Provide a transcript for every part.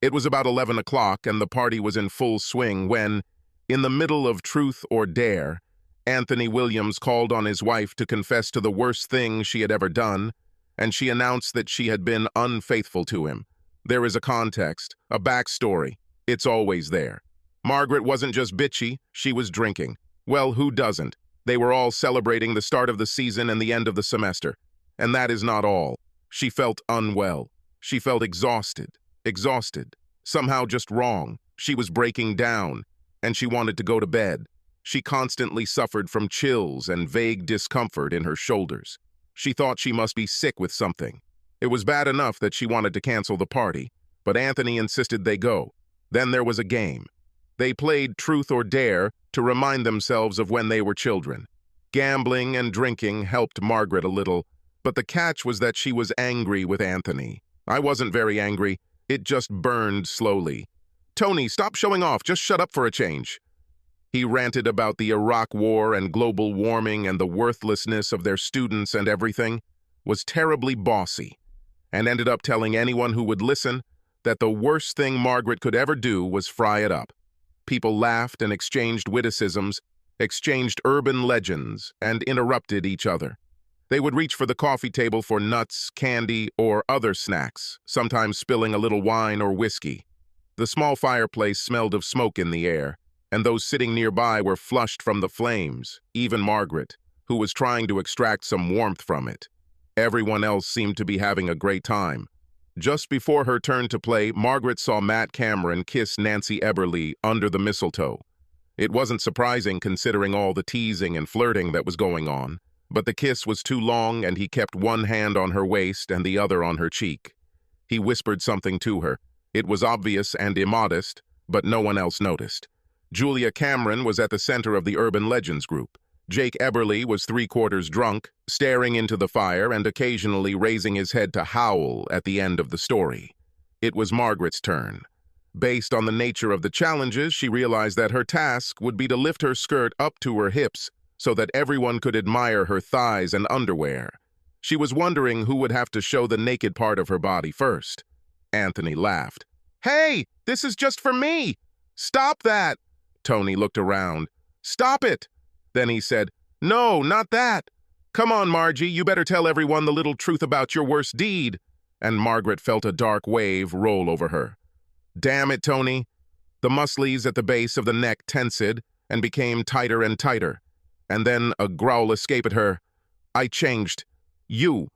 It was about 11 o'clock and the party was in full swing when, in the middle of Truth or Dare, Anthony Williams called on his wife to confess to the worst thing she had ever done, and she announced that she had been unfaithful to him. There is a context, a backstory. It's always there. Margaret wasn't just bitchy, she was drinking. Well, who doesn't? They were all celebrating the start of the season and the end of the semester. And that is not all. She felt unwell. She felt exhausted. Somehow just wrong. She was breaking down, and she wanted to go to bed. She constantly suffered from chills and vague discomfort in her shoulders. She thought she must be sick with something. It was bad enough that she wanted to cancel the party, but Anthony insisted they go. Then there was a game. They played Truth or Dare to remind themselves of when they were children. Gambling and drinking helped Margaret a little, but the catch was that she was angry with Anthony. I wasn't very angry. It just burned slowly. "Tony, stop showing off. Just shut up for a change." He ranted about the Iraq War and global warming and the worthlessness of their students and everything, was terribly bossy, and ended up telling anyone who would listen that the worst thing Margaret could ever do was fry it up. People laughed and exchanged witticisms, exchanged urban legends, and interrupted each other. They would reach for the coffee table for nuts, candy, or other snacks, sometimes spilling a little wine or whiskey. The small fireplace smelled of smoke in the air, and those sitting nearby were flushed from the flames, even Margaret, who was trying to extract some warmth from it. Everyone else seemed to be having a great time. Just before her turn to play, Margaret saw Matt Cameron kiss Nancy Eberly under the mistletoe. It wasn't surprising considering all the teasing and flirting that was going on, but the kiss was too long and he kept one hand on her waist and the other on her cheek. He whispered something to her. It was obvious and immodest, but no one else noticed. Julia Cameron was at the center of the Urban Legends group. Jake Eberly was three-quarters drunk, staring into the fire and occasionally raising his head to howl at the end of the story. It was Margaret's turn. Based on the nature of the challenges, she realized that her task would be to lift her skirt up to her hips so that everyone could admire her thighs and underwear. She was wondering who would have to show the naked part of her body first. Anthony laughed. "Hey, this is just for me! Stop that!" Tony looked around. "Stop it!" Then he said, "No, not that! Come on, Margie, you better tell everyone the little truth about your worst deed." And Margaret felt a dark wave roll over her. "Damn it, Tony." The muscles at the base of the neck tensed and became tighter and tighter. And then a growl escaped her. "I changed. You."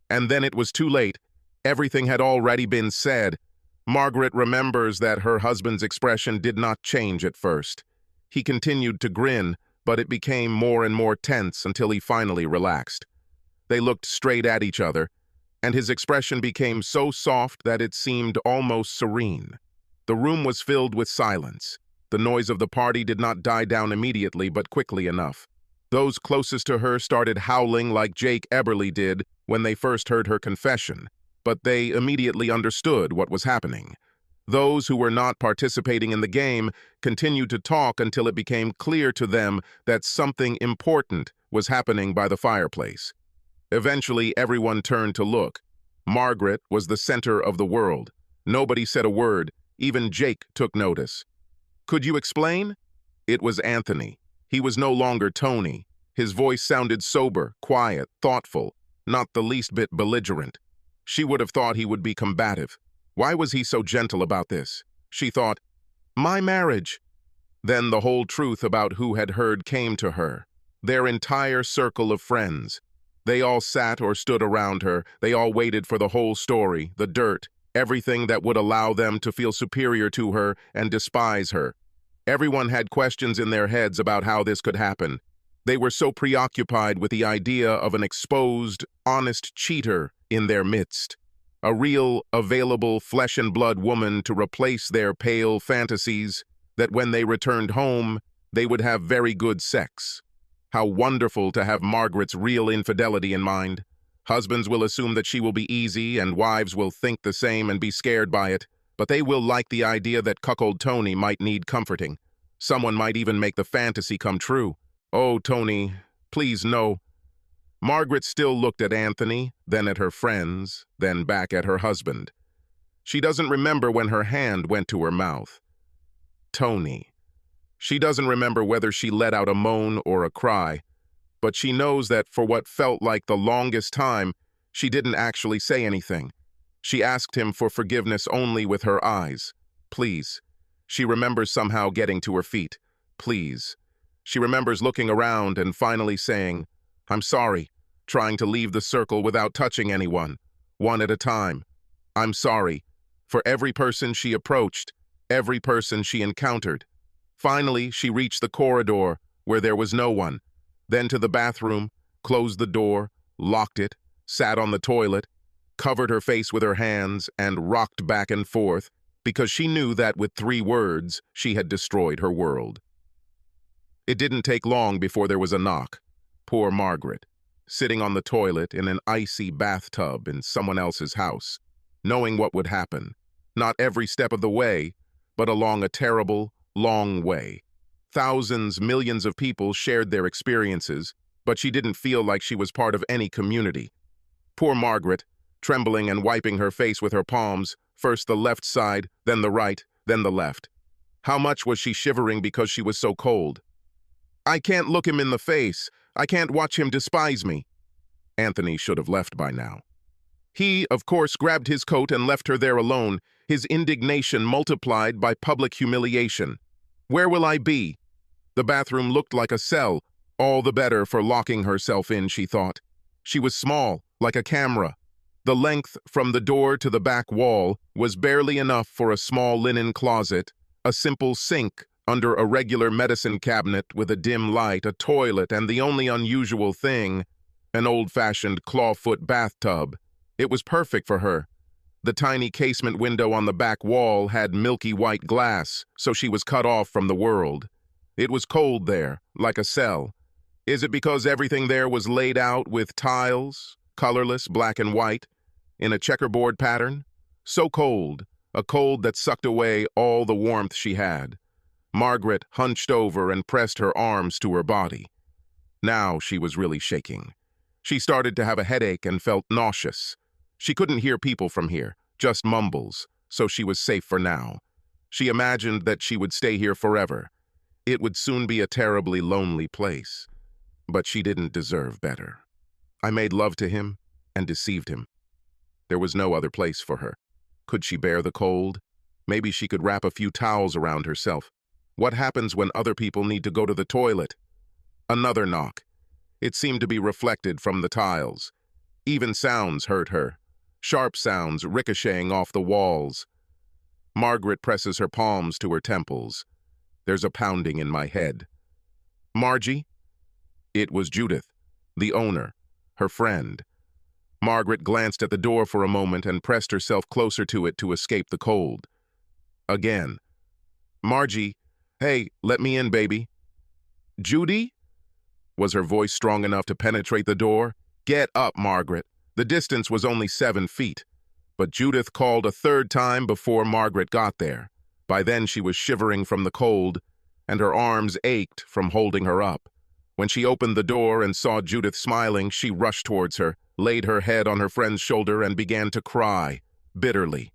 And then it was too late. Everything had already been said. Margaret remembers that her husband's expression did not change at first. He continued to grin, but it became more and more tense until he finally relaxed. They looked straight at each other, and his expression became so soft that it seemed almost serene. The room was filled with silence. The noise of the party did not die down immediately, but quickly enough. Those closest to her started howling like Jake Eberly did when they first heard her confession, but they immediately understood what was happening. Those who were not participating in the game continued to talk until it became clear to them that something important was happening by the fireplace. Eventually, everyone turned to look. Margaret was the center of the world. Nobody said a word. Even Jake took notice. "Could you explain?" It was Anthony. He was no longer Tony. His voice sounded sober, quiet, thoughtful, not the least bit belligerent. She would have thought he would be combative. Why was he so gentle about this? She thought, "My marriage." Then the whole truth about who had heard came to her. Their entire circle of friends. They all sat or stood around her. They all waited for the whole story, the dirt, everything that would allow them to feel superior to her and despise her. Everyone had questions in their heads about how this could happen. They were so preoccupied with the idea of an exposed, honest cheater in their midst. A real, available, flesh-and-blood woman to replace their pale fantasies that when they returned home, they would have very good sex. How wonderful to have Margaret's real infidelity in mind. Husbands will assume that she will be easy, and wives will think the same and be scared by it, but they will like the idea that cuckold Tony might need comforting. Someone might even make the fantasy come true. Oh, Tony, please no. Margaret still looked at Anthony, then at her friends, then back at her husband. She doesn't remember when her hand went to her mouth. Tony. She doesn't remember whether she let out a moan or a cry, but she knows that for what felt like the longest time, she didn't actually say anything. She asked him for forgiveness only with her eyes. Please. She remembers somehow getting to her feet. Please. She remembers looking around and finally saying, I'm sorry, trying to leave the circle without touching anyone, one at a time. I'm sorry, for every person she approached, every person she encountered. Finally, she reached the corridor where there was no one, then to the bathroom, closed the door, locked it, sat on the toilet, covered her face with her hands, and rocked back and forth because she knew that with 3 words, she had destroyed her world. It didn't take long before there was a knock. Poor Margaret, sitting on the toilet in an icy bathtub in someone else's house, knowing what would happen, not every step of the way, but along a terrible, long way. Thousands, millions of people shared their experiences, but she didn't feel like she was part of any community. Poor Margaret, trembling and wiping her face with her palms, first the left side, then the right, then the left. How much was she shivering because she was so cold? I can't look him in the face. I can't watch him despise me. Anthony should have left by now. He, of course, grabbed his coat and left her there alone, his indignation multiplied by public humiliation. Where will I be? The bathroom looked like a cell, all the better for locking herself in, she thought. She was small, like a camera. The length from the door to the back wall was barely enough for a small linen closet, a simple sink under a regular medicine cabinet with a dim light, a toilet, and the only unusual thing, an old-fashioned clawfoot bathtub. It was perfect for her. The tiny casement window on the back wall had milky white glass, so she was cut off from the world. It was cold there, like a cell. Is it because everything there was laid out with tiles, colorless, black and white, in a checkerboard pattern? So cold, a cold that sucked away all the warmth she had. Margaret hunched over and pressed her arms to her body. Now she was really shaking. She started to have a headache and felt nauseous. She couldn't hear people from here, just mumbles, so she was safe for now. She imagined that she would stay here forever. It would soon be a terribly lonely place. But she didn't deserve better. I made love to him and deceived him. There was no other place for her. Could she bear the cold? Maybe she could wrap a few towels around herself. What happens when other people need to go to the toilet? Another knock. It seemed to be reflected from the tiles. Even sounds hurt her. Sharp sounds ricocheting off the walls. Margaret presses her palms to her temples. There's a pounding in my head. Margie? It was Judith, the owner, her friend. Margaret glanced at the door for a moment and pressed herself closer to it to escape the cold. Again. Margie, hey, let me in, baby. Judy? Was her voice strong enough to penetrate the door? Get up, Margaret. The distance was only 7 feet. But Judith called a 3rd time before Margaret got there. By then she was shivering from the cold, and her arms ached from holding her up. When she opened the door and saw Judith smiling, she rushed towards her, laid her head on her friend's shoulder, and began to cry, bitterly.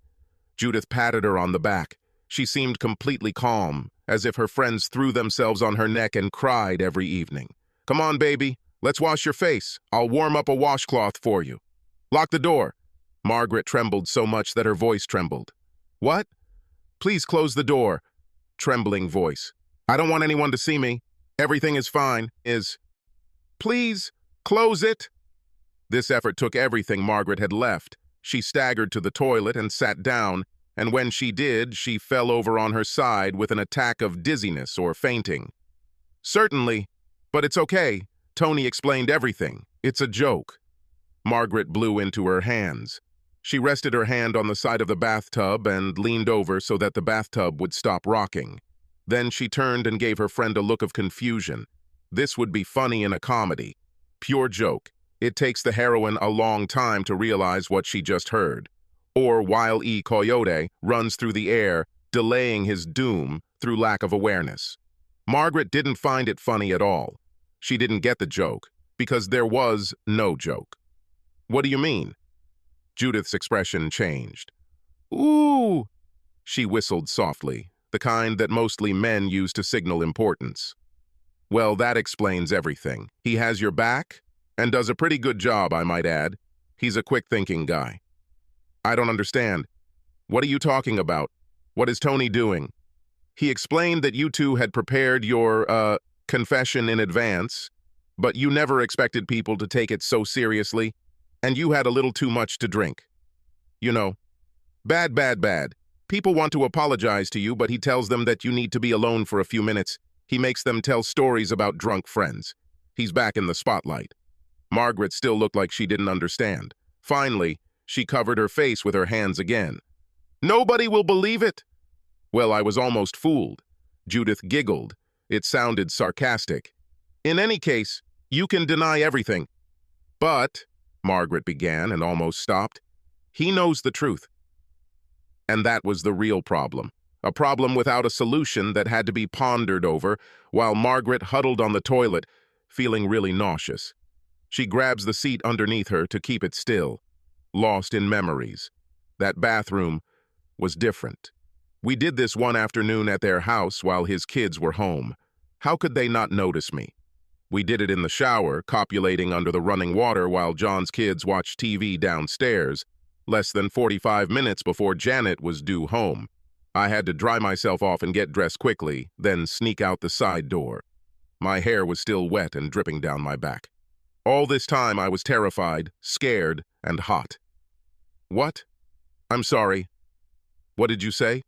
Judith patted her on the back. She seemed completely calm, as if her friends threw themselves on her neck and cried every evening. Come on, baby. Let's wash your face. I'll warm up a washcloth for you. Lock the door. Margaret trembled so much that her voice trembled. What? Please close the door. Trembling voice. I don't want anyone to see me. Everything is fine. Please, close it. This effort took everything Margaret had left. She staggered to the toilet and sat down, and when she did, she fell over on her side with an attack of dizziness or fainting. Certainly, but it's okay. Tony explained everything. It's a joke. Margaret blew into her hands. She rested her hand on the side of the bathtub and leaned over so that the bathtub would stop rocking. Then she turned and gave her friend a look of confusion. This would be funny in a comedy. Pure joke. It takes the heroine a long time to realize what she just heard. Or Wile E. Coyote runs through the air, delaying his doom through lack of awareness. Margaret didn't find it funny at all. She didn't get the joke, because there was no joke. What do you mean? Judith's expression changed. Ooh, she whistled softly, the kind that mostly men use to signal importance. Well, that explains everything. He has your back, and does a pretty good job, I might add. He's a quick-thinking guy. I don't understand. What are you talking about? What is Tony doing? He explained that you two had prepared your, confession in advance, but you never expected people to take it so seriously, and you had a little too much to drink. You know, bad, bad, bad. People want to apologize to you, but he tells them that you need to be alone for a few minutes. He makes them tell stories about drunk friends. He's back in the spotlight. Margaret still looked like she didn't understand. Finally, she covered her face with her hands again. Nobody will believe it! Well, I was almost fooled. Judith giggled. It sounded sarcastic. In any case, you can deny everything. But, Margaret began and almost stopped, he knows the truth. And that was the real problem. A problem without a solution that had to be pondered over, while Margaret huddled on the toilet, feeling really nauseous. She grabs the seat underneath her to keep it still, lost in memories. That bathroom was different. We did this one afternoon at their house while his kids were home. How could they not notice me? We did it in the shower, copulating under the running water while John's kids watched TV downstairs, less than 45 minutes before Janet was due home. I had to dry myself off and get dressed quickly, then sneak out the side door. My hair was still wet and dripping down my back. All this time I was terrified, scared, and hot. What? I'm sorry. What did you say?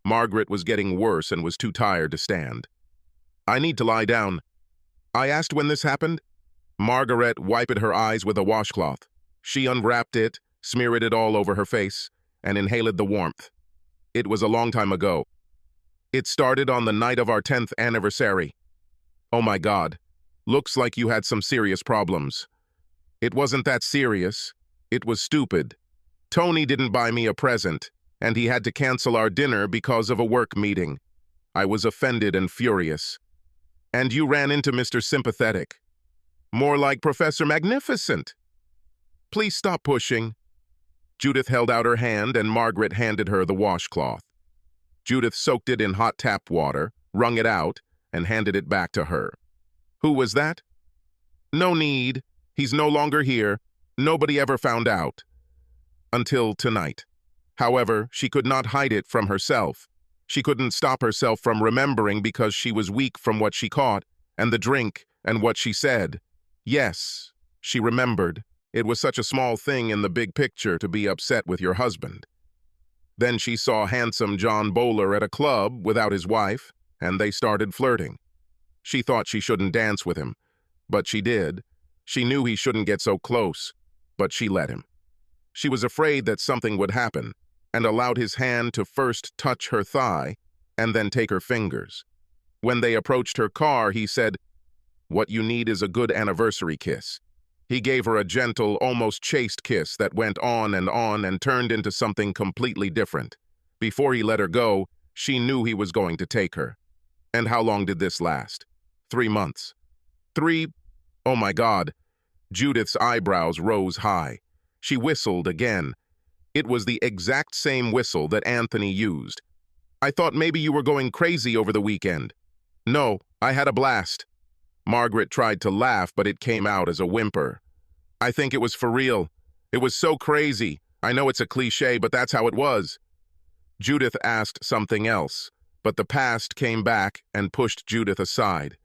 Margaret was getting worse and was too tired to stand. I need to lie down. I asked when this happened. Margaret wiped her eyes with a washcloth. She unwrapped it, smeared it all over her face, and inhaled the warmth. It was a long time ago. It started on the night of our 10th anniversary. Oh my God. Looks like you had some serious problems. It wasn't that serious. It was stupid. Tony didn't buy me a present, and he had to cancel our dinner because of a work meeting. I was offended and furious. And you ran into Mr. Sympathetic. More like Professor Magnificent. Please stop pushing. Judith held out her hand and Margaret handed her the washcloth. Judith soaked it in hot tap water, wrung it out, and handed it back to her. Who was that? No need. He's no longer here. Nobody ever found out. Until tonight. However, she could not hide it from herself. She couldn't stop herself from remembering because she was weak from what she caught, and the drink, and what she said. Yes, she remembered. It was such a small thing in the big picture to be upset with your husband. Then she saw handsome John Bowler at a club without his wife, and they started flirting. She thought she shouldn't dance with him, but she did. She knew he shouldn't get so close, but she let him. She was afraid that something would happen, and allowed his hand to first touch her thigh, and then take her fingers. When they approached her car, he said, "What you need is a good anniversary kiss." He gave her a gentle, almost chaste kiss that went on and turned into something completely different. Before he let her go, she knew he was going to take her. And how long did this last? 3 months. Oh my God. Judith's eyebrows rose high. She whistled again. It was the exact same whistle that Anthony used. I thought maybe you were going crazy over the weekend. No, I had a blast. Margaret tried to laugh, but it came out as a whimper. I think it was for real. It was so crazy. I know it's a cliché, but that's how it was. Judith asked something else, but the past came back and pushed Judith aside.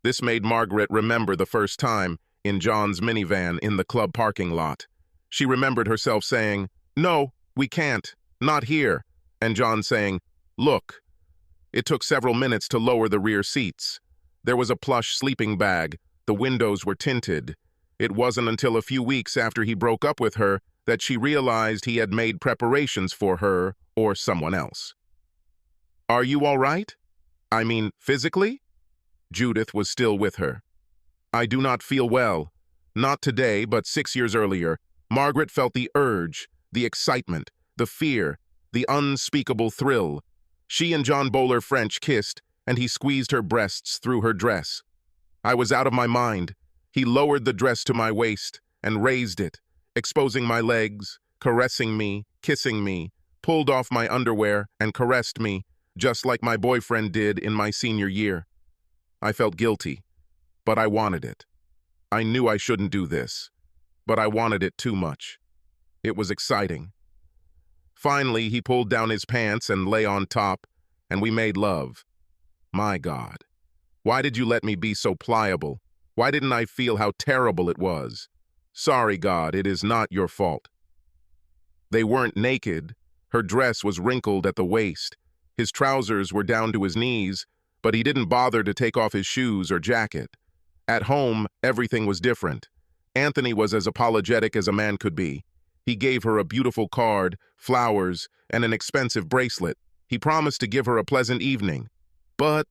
This made Margaret remember the first time, in John's minivan in the club parking lot. She remembered herself saying, "No, we can't, not here," and John saying, "Look." It took several minutes to lower the rear seats. There was a plush sleeping bag. The windows were tinted. It wasn't until a few weeks after he broke up with her that she realized he had made preparations for her or someone else. Are you all right? I mean, physically? Judith was still with her. I do not feel well. Not today, but 6 years earlier. Margaret felt the urge, the excitement, the fear, the unspeakable thrill. She and John Bowler French kissed, and he squeezed her breasts through her dress. I was out of my mind. He lowered the dress to my waist and raised it, exposing my legs, caressing me, kissing me, pulled off my underwear, and caressed me, just like my boyfriend did in my senior year. I felt guilty, but I wanted it. I knew I shouldn't do this, but I wanted it too much. It was exciting. Finally, he pulled down his pants and lay on top, and we made love. My God, why did you let me be so pliable? Why didn't I feel how terrible it was? Sorry, God, it is not your fault. They weren't naked. Her dress was wrinkled at the waist. His trousers were down to his knees, but he didn't bother to take off his shoes or jacket. At home, everything was different. Anthony was as apologetic as a man could be. He gave her a beautiful card, flowers, and an expensive bracelet. He promised to give her a pleasant evening. But,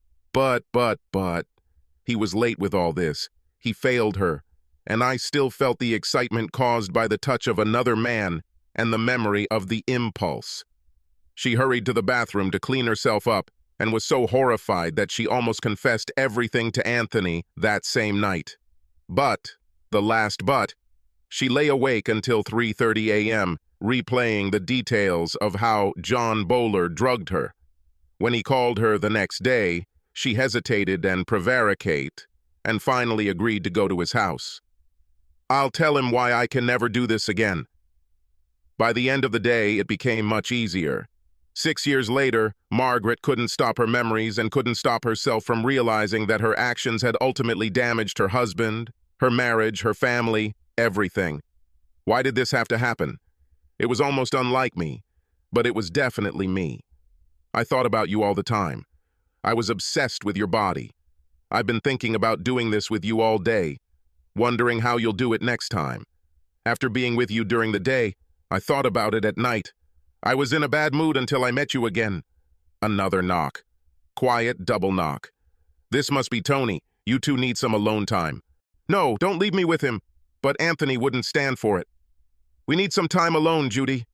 he was late with all this. He failed her, and I still felt the excitement caused by the touch of another man and the memory of the impulse. She hurried to the bathroom to clean herself up and was so horrified that she almost confessed everything to Anthony that same night. But, the last but, she lay awake until 3:30 a.m., replaying the details of how John Bowler drugged her. When he called her the next day, she hesitated and prevaricate, and finally agreed to go to his house. I'll tell him why I can never do this again. By the end of the day, it became much easier. 6 years later, Margaret couldn't stop her memories and couldn't stop herself from realizing that her actions had ultimately damaged her husband, her marriage, her family, everything. Why did this have to happen? It was almost unlike me, but it was definitely me. I thought about you all the time. I was obsessed with your body. I've been thinking about doing this with you all day, wondering how you'll do it next time. After being with you during the day, I thought about it at night. I was in a bad mood until I met you again. Another knock. Quiet double knock. This must be Tony. You two need some alone time. No, don't leave me with him. But Anthony wouldn't stand for it. We need some time alone, Judy.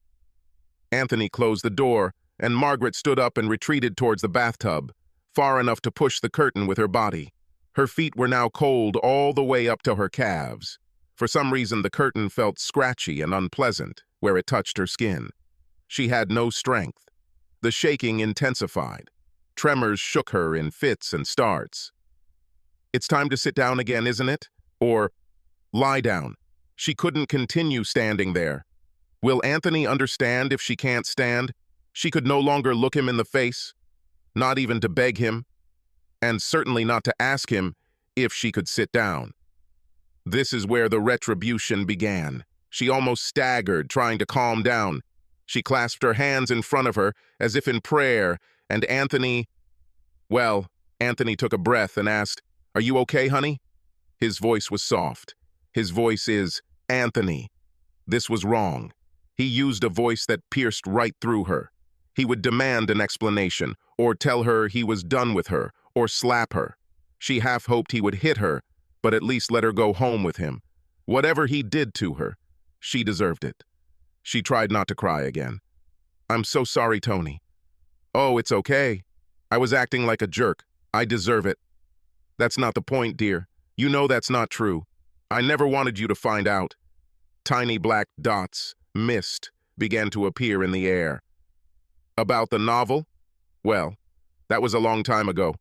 Anthony closed the door, and Margaret stood up and retreated towards the bathtub, far enough to push the curtain with her body. Her feet were now cold all the way up to her calves. For some reason, the curtain felt scratchy and unpleasant where it touched her skin. She had no strength. The shaking intensified. Tremors shook her in fits and starts. It's time to sit down again, isn't it? Or lie down. She couldn't continue standing there. Will Anthony understand if she can't stand? She could no longer look him in the face, not even to beg him, and certainly not to ask him if she could sit down. This is where the retribution began. She almost staggered, trying to calm down. She clasped her hands in front of her, as if in prayer, and Anthony took a breath and asked, "Are you okay, honey?" His voice was soft. His voice is, Anthony. This was wrong. He used a voice that pierced right through her. He would demand an explanation, or tell her he was done with her, or slap her. She half hoped he would hit her, but at least let her go home with him. Whatever he did to her, she deserved it. She tried not to cry again. I'm so sorry, Tony. Oh, it's okay. I was acting like a jerk. I deserve it. That's not the point, dear. You know that's not true. I never wanted you to find out. Tiny black dots, mist, began to appear in the air. About the novel? Well, that was a long time ago.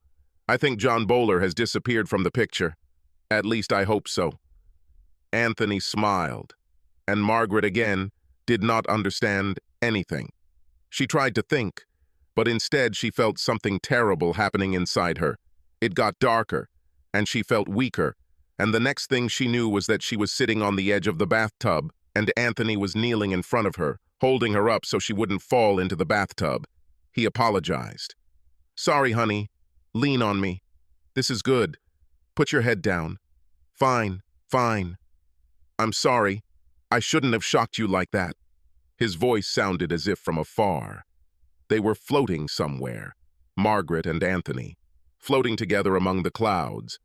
I think John Bowler has disappeared from the picture. At least I hope so. Anthony smiled, and Margaret again did not understand anything. She tried to think, but instead she felt something terrible happening inside her. It got darker, and she felt weaker, and the next thing she knew was that she was sitting on the edge of the bathtub, and Anthony was kneeling in front of her, holding her up so she wouldn't fall into the bathtub. He apologized. Sorry, honey. Lean on me. This is good. Put your head down. Fine, fine. I'm sorry. I shouldn't have shocked you like that. His voice sounded as if from afar. They were floating somewhere, Margaret and Anthony, floating together among the clouds.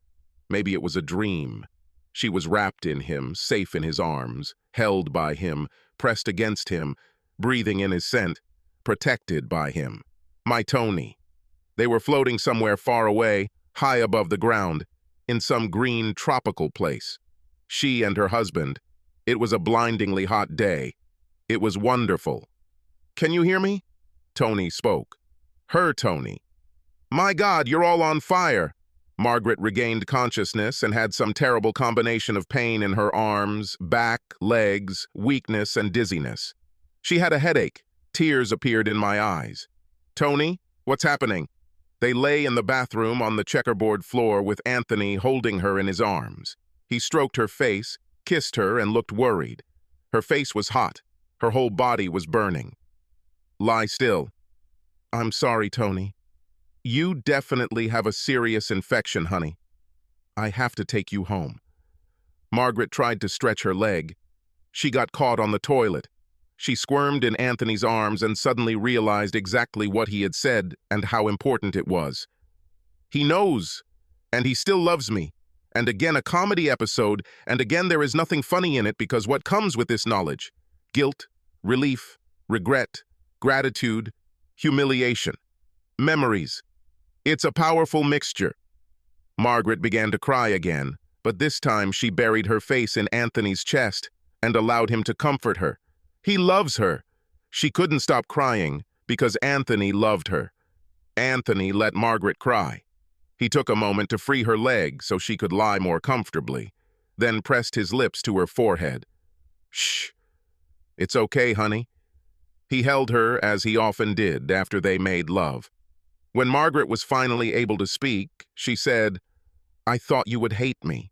Maybe it was a dream. She was wrapped in him, safe in his arms, held by him, pressed against him, breathing in his scent, protected by him. My Tony. They were floating somewhere far away, high above the ground, in some green tropical place. She and her husband. It was a blindingly hot day. It was wonderful. Can you hear me? Tony spoke. Her Tony. My God, you're all on fire. Margaret regained consciousness and had some terrible combination of pain in her arms, back, legs, weakness, and dizziness. She had a headache. Tears appeared in my eyes. Tony, what's happening? They lay in the bathroom on the checkerboard floor with Anthony holding her in his arms. He stroked her face, kissed her, and looked worried. Her face was hot. Her whole body was burning. Lie still. I'm sorry, Tony. You definitely have a serious infection, honey. I have to take you home. Margaret tried to stretch her leg. She got caught on the toilet. She squirmed in Anthony's arms and suddenly realized exactly what he had said and how important it was. He knows, and he still loves me. And again, a comedy episode, and again, there is nothing funny in it because what comes with this knowledge? Guilt, relief, regret, gratitude, humiliation, memories. It's a powerful mixture. Margaret began to cry again, but this time she buried her face in Anthony's chest and allowed him to comfort her. He loves her. She couldn't stop crying because Anthony loved her. Anthony let Margaret cry. He took a moment to free her leg so she could lie more comfortably, then pressed his lips to her forehead. Shh. It's okay, honey. He held her as he often did after they made love. When Margaret was finally able to speak, she said, I thought you would hate me.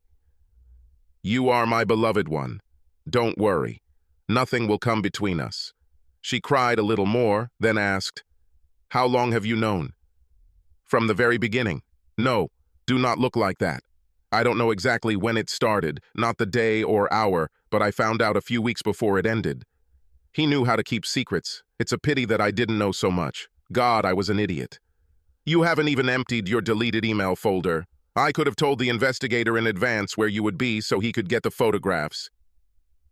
You are my beloved one. Don't worry. Nothing will come between us. She cried a little more, then asked, How long have you known? From the very beginning. No, do not look like that. I don't know exactly when it started, not the day or hour, but I found out a few weeks before it ended. He knew how to keep secrets. It's a pity that I didn't know so much. God, I was an idiot. You haven't even emptied your deleted email folder. I could have told the investigator in advance where you would be so he could get the photographs.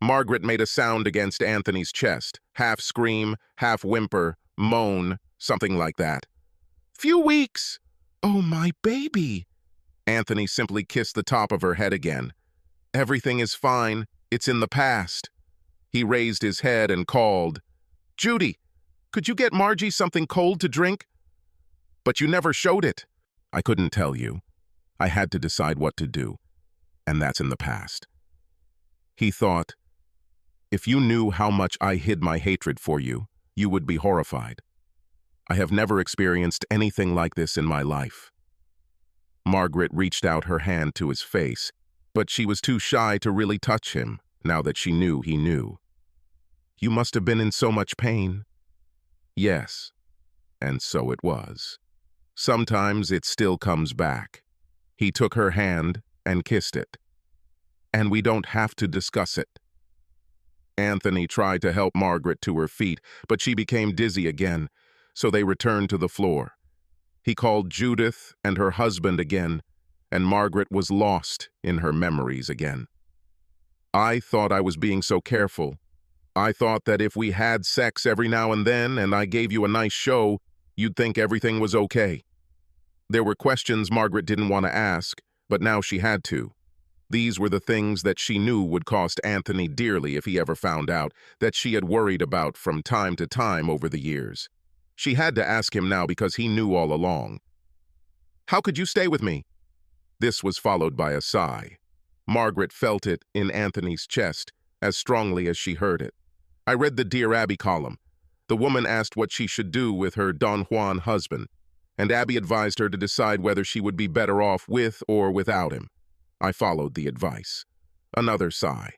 Margaret made a sound against Anthony's chest, half scream, half whimper, moan, something like that. Few weeks! Oh, my baby! Anthony simply kissed the top of her head again. Everything is fine. It's in the past. He raised his head and called, Judy, could you get Margie something cold to drink? But you never showed it. I couldn't tell you. I had to decide what to do, and that's in the past. He thought, if you knew how much I hid my hatred for you, you would be horrified. I have never experienced anything like this in my life. Margaret reached out her hand to his face, but she was too shy to really touch him, now that she knew he knew. You must have been in so much pain. Yes, and so it was. Sometimes it still comes back. He took her hand and kissed it. And we don't have to discuss it. Anthony tried to help Margaret to her feet, but she became dizzy again, so they returned to the floor. He called Judith and her husband again, and Margaret was lost in her memories again. I thought I was being so careful. I thought that if we had sex every now and then and I gave you a nice show, you'd think everything was okay. There were questions Margaret didn't want to ask, but now she had to. These were the things that she knew would cost Anthony dearly if he ever found out, that she had worried about from time to time over the years. She had to ask him now because he knew all along. How could you stay with me? This was followed by a sigh. Margaret felt it in Anthony's chest as strongly as she heard it. I read the Dear Abby column. The woman asked what she should do with her Don Juan husband, and Abby advised her to decide whether she would be better off with or without him. I followed the advice. Another sigh.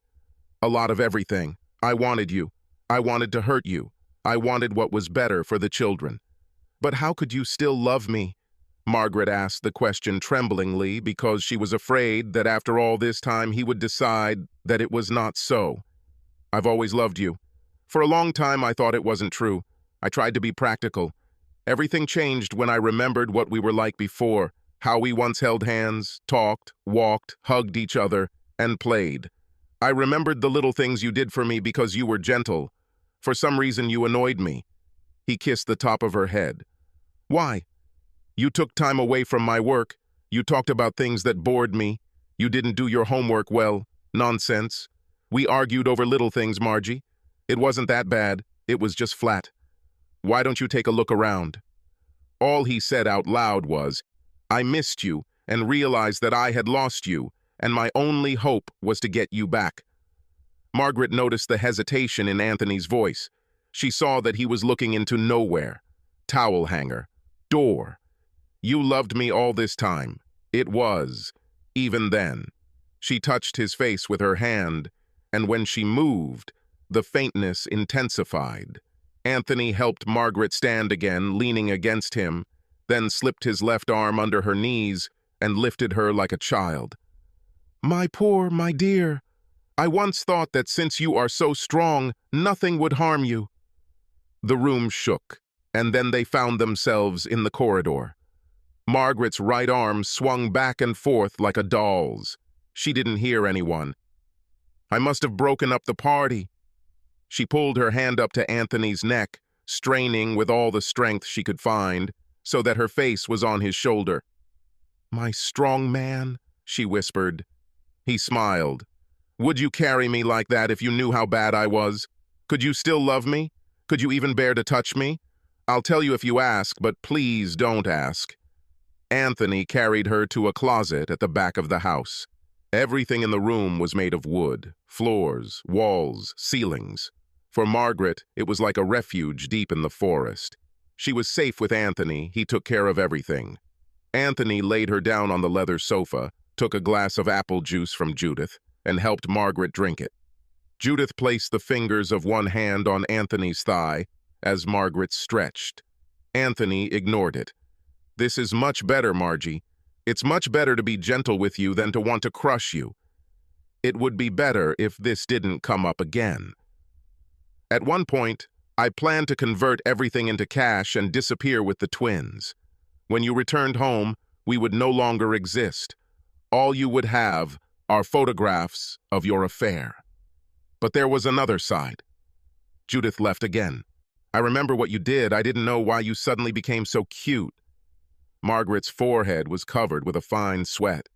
A lot of everything. I wanted you. I wanted to hurt you. I wanted what was better for the children. But how could you still love me? Margaret asked the question tremblingly because she was afraid that after all this time he would decide that it was not so. I've always loved you. For a long time I thought it wasn't true. I tried to be practical. Everything changed when I remembered what we were like before, how we once held hands, talked, walked, hugged each other, and played. I remembered the little things you did for me because you were gentle. For some reason you annoyed me. He kissed the top of her head. Why? You took time away from my work. You talked about things that bored me. You didn't do your homework well. Nonsense. We argued over little things, Margie. It wasn't that bad. It was just flat. Why don't you take a look around? All he said out loud was, I missed you and realized that I had lost you, and my only hope was to get you back. Margaret noticed the hesitation in Anthony's voice. She saw that he was looking into nowhere. Towel hanger. Door. You loved me all this time. It was. Even then. She touched his face with her hand, and when she moved, the faintness intensified. Anthony helped Margaret stand again, leaning against him, then slipped his left arm under her knees and lifted her like a child. My dear, I once thought that since you are so strong, nothing would harm you. The room shook, and then they found themselves in the corridor. Margaret's right arm swung back and forth like a doll's. She didn't hear anyone. I must have broken up the party. She pulled her hand up to Anthony's neck, straining with all the strength she could find, so that her face was on his shoulder. My strong man, she whispered. He smiled. Would you carry me like that if you knew how bad I was? Could you still love me? Could you even bear to touch me? I'll tell you if you ask, but please don't ask. Anthony carried her to a closet at the back of the house. Everything in the room was made of wood, floors, walls, ceilings. For Margaret, it was like a refuge deep in the forest. She was safe with Anthony. He took care of everything. Anthony laid her down on the leather sofa, took a glass of apple juice from Judith, and helped Margaret drink it. Judith placed the fingers of one hand on Anthony's thigh as Margaret stretched. Anthony ignored it. This is much better, Margie. It's much better to be gentle with you than to want to crush you. It would be better if this didn't come up again. At one point, I planned to convert everything into cash and disappear with the twins. When you returned home, we would no longer exist. All you would have are photographs of your affair. But there was another side. Judith left again. I remember what you did. I didn't know why you suddenly became so cute. Margaret's forehead was covered with a fine sweat.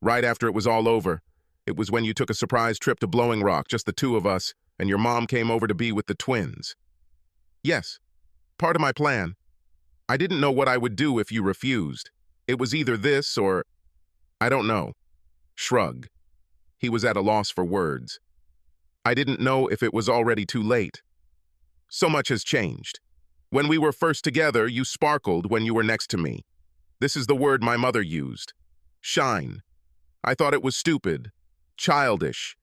Right after it was all over, it was when you took a surprise trip to Blowing Rock, just the two of us, and your mom came over to be with the twins. Yes, part of my plan. I didn't know what I would do if you refused. It was either this or... I don't know. Shrug. He was at a loss for words. I didn't know if it was already too late. So much has changed. When we were first together, you sparkled when you were next to me. This is the word my mother used. Shine. I thought it was stupid, childish.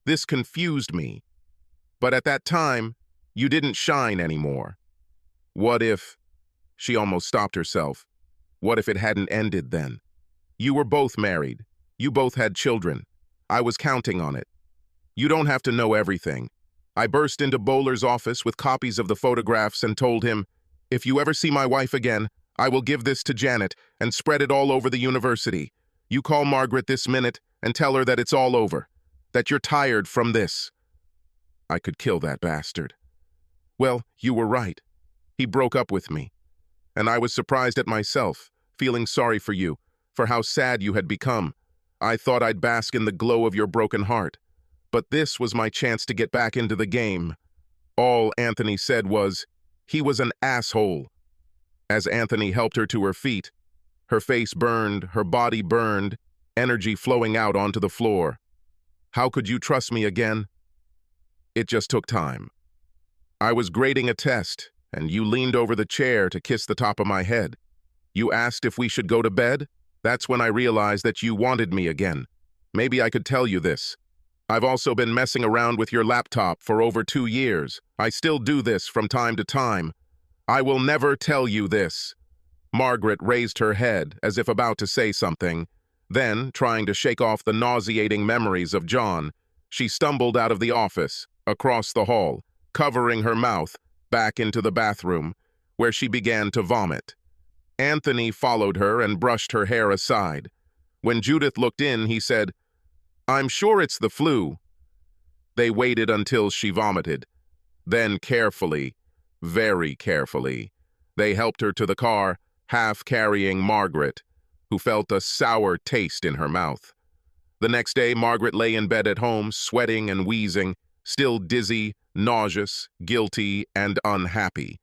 This confused me. But at that time, you didn't shine anymore. What if... She almost stopped herself. What if it hadn't ended then? You were both married. You both had children. I was counting on it. You don't have to know everything. I burst into Bowler's office with copies of the photographs and told him, if you ever see my wife again, I will give this to Janet and spread it all over the university. You call Margaret this minute and tell her that it's all over, that you're tired from this. I could kill that bastard. Well, you were right. He broke up with me. And I was surprised at myself, feeling sorry for you, for how sad you had become. I thought I'd bask in the glow of your broken heart. But this was my chance to get back into the game. All Anthony said was, he was an asshole. As Anthony helped her to her feet, her face burned, her body burned, energy flowing out onto the floor. How could you trust me again? It just took time. I was grading a test, and you leaned over the chair to kiss the top of my head. You asked if we should go to bed? That's when I realized that you wanted me again. Maybe I could tell you this. I've also been messing around with your laptop for over 2 years. I still do this from time to time. I will never tell you this. Margaret raised her head as if about to say something. Then, trying to shake off the nauseating memories of John, she stumbled out of the office, across the hall, covering her mouth, back into the bathroom, where she began to vomit. Anthony followed her and brushed her hair aside. When Judith looked in, he said, I'm sure it's the flu. They waited until she vomited. Then carefully, very carefully, they helped her to the car, half carrying Margaret, who felt a sour taste in her mouth. The next day, Margaret lay in bed at home, sweating and wheezing, still dizzy, nauseous, guilty, and unhappy.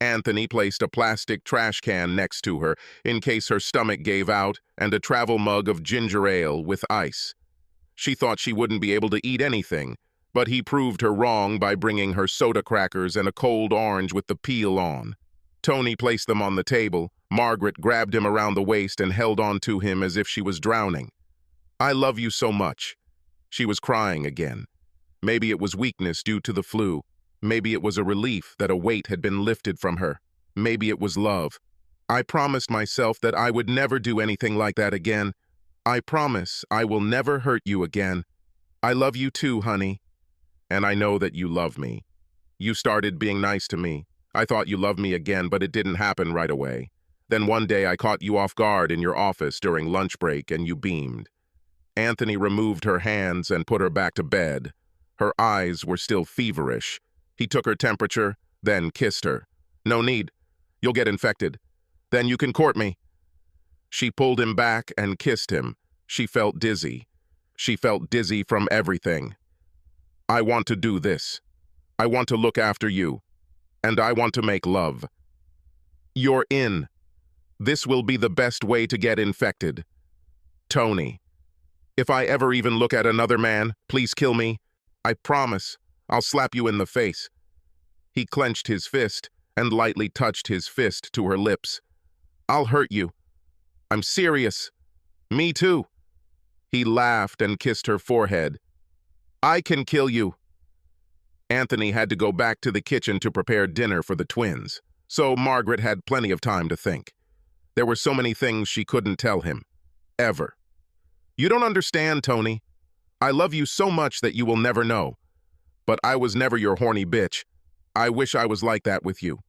Anthony placed a plastic trash can next to her in case her stomach gave out and a travel mug of ginger ale with ice. She thought she wouldn't be able to eat anything, but he proved her wrong by bringing her soda crackers and a cold orange with the peel on. Tony placed them on the table. Margaret grabbed him around the waist and held on to him as if she was drowning. "I love you so much." She was crying again. Maybe it was weakness due to the flu. Maybe it was a relief that a weight had been lifted from her. Maybe it was love. "I promised myself that I would never do anything like that again. I promise I will never hurt you again. I love you too, honey. And I know that you love me. You started being nice to me. I thought you loved me again, but it didn't happen right away. Then one day I caught you off guard in your office during lunch break and you beamed." Anthony removed her hands and put her back to bed. Her eyes were still feverish. He took her temperature, then kissed her. "No need. You'll get infected. Then you can court me." She pulled him back and kissed him. She felt dizzy. She felt dizzy from everything. "I want to do this. I want to look after you. And I want to make love. You're in. This will be the best way to get infected. Tony. If I ever even look at another man, please kill me. I promise. I'll slap you in the face." He clenched his fist and lightly touched his fist to her lips. "I'll hurt you. I'm serious. Me too." He laughed and kissed her forehead. "I can kill you." Anthony had to go back to the kitchen to prepare dinner for the twins, so Margaret had plenty of time to think. There were so many things she couldn't tell him. Ever. "You don't understand, Tony. I love you so much that you will never know. But I was never your horny bitch. I wish I was like that with you.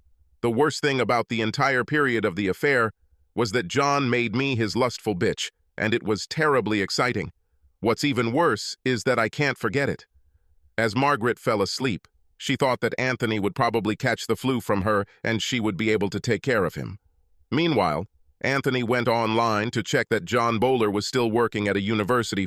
The worst thing about the entire period of the affair was that John made me his lustful bitch, and it was terribly exciting. What's even worse is that I can't forget it." As Margaret fell asleep, she thought that Anthony would probably catch the flu from her and she would be able to take care of him. Meanwhile, Anthony went online to check that John Bowler was still working at a university